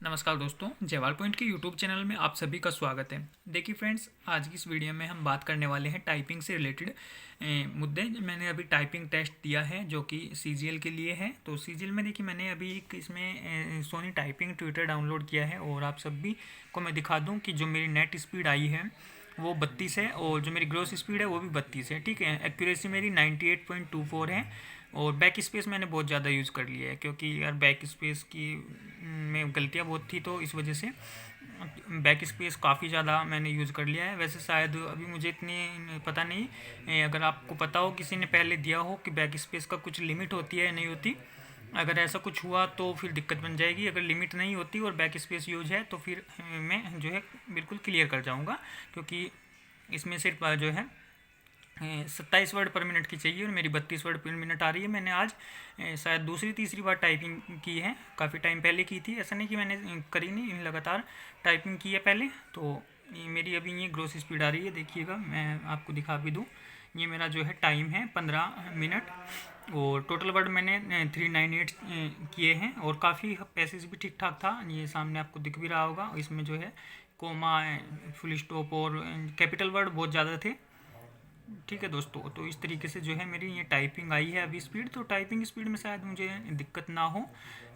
नमस्कार दोस्तों, जवाल पॉइंट के यूट्यूब चैनल में आप सभी का स्वागत है। देखिए फ्रेंड्स, आज की इस वीडियो में हम बात करने वाले हैं टाइपिंग से रिलेटेड मुद्दे। मैंने अभी टाइपिंग टेस्ट दिया है जो कि सीजीएल के लिए है। तो सीजीएल में देखिए मैंने अभी एक इसमें सोनी टाइपिंग ट्विटर डाउनलोड किया है और आप सभी को मैं दिखा दूँ कि जो मेरी नेट स्पीड आई है वो 32 है और जो मेरी ग्रॉस स्पीड है वो भी 32 है। ठीक है, एक्यूरेसी मेरी 98.24 है और बैक स्पेस मैंने बहुत ज़्यादा यूज़ कर लिया है क्योंकि यार बैक स्पेस की में गलतियाँ बहुत थी, तो इस वजह से बैक स्पेस काफ़ी ज़्यादा मैंने यूज़ कर लिया है। वैसे शायद अभी मुझे इतनी पता नहीं, अगर आपको पता हो, किसी ने पहले दिया हो कि बैक स्पेस का कुछ लिमिट होती है या नहीं होती, अगर ऐसा कुछ हुआ तो फिर दिक्कत बन जाएगी। अगर लिमिट नहीं होती और बैक स्पेस यूज है तो फिर मैं जो है बिल्कुल क्लियर कर जाऊँगा, क्योंकि इसमें सिर्फ जो है 27 वर्ड पर मिनट की चाहिए और मेरी 32 वर्ड पर मिनट आ रही है। मैंने आज शायद दूसरी तीसरी बार टाइपिंग की है, काफ़ी टाइम पहले की थी, ऐसा नहीं कि मैंने करी नहीं, लगातार टाइपिंग की है पहले। तो मेरी अभी ये ग्रॉस स्पीड आ रही है, देखिएगा मैं आपको दिखा भी दूँ। ये मेरा जो है टाइम है 15 मिनट और टोटल वर्ड मैंने 398 किए हैं और काफ़ी पैसेज भी ठीक ठाक था। ये सामने आपको दिख भी रहा होगा, इसमें जो है कोमा, फुल स्टॉप और कैपिटल वर्ड बहुत ज़्यादा थे। ठीक है दोस्तों, तो इस तरीके से जो है मेरी ये टाइपिंग आई है अभी स्पीड। तो टाइपिंग स्पीड में शायद मुझे दिक्कत ना हो,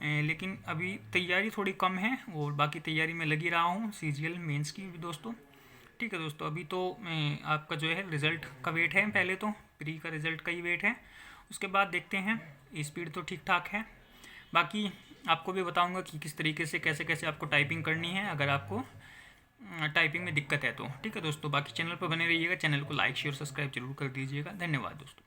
लेकिन अभी तैयारी थोड़ी कम है और बाकी तैयारी में लगी रहा हूँ सीजीएल मेंस की भी दोस्तों। ठीक है दोस्तों, अभी तो आपका जो है रिज़ल्ट का वेट है, पहले तो प्री का रिज़ल्ट का ही वेट है, उसके बाद देखते हैं। स्पीड तो ठीक ठाक है, बाकी आपको भी बताऊंगा कि किस तरीके से कैसे कैसे आपको टाइपिंग करनी है अगर आपको टाइपिंग में दिक्कत है तो। ठीक है दोस्तों, बाकी चैनल पर बने रहिएगा, चैनल को लाइक शेयर सब्सक्राइब जरूर कर दीजिएगा। धन्यवाद दोस्तों।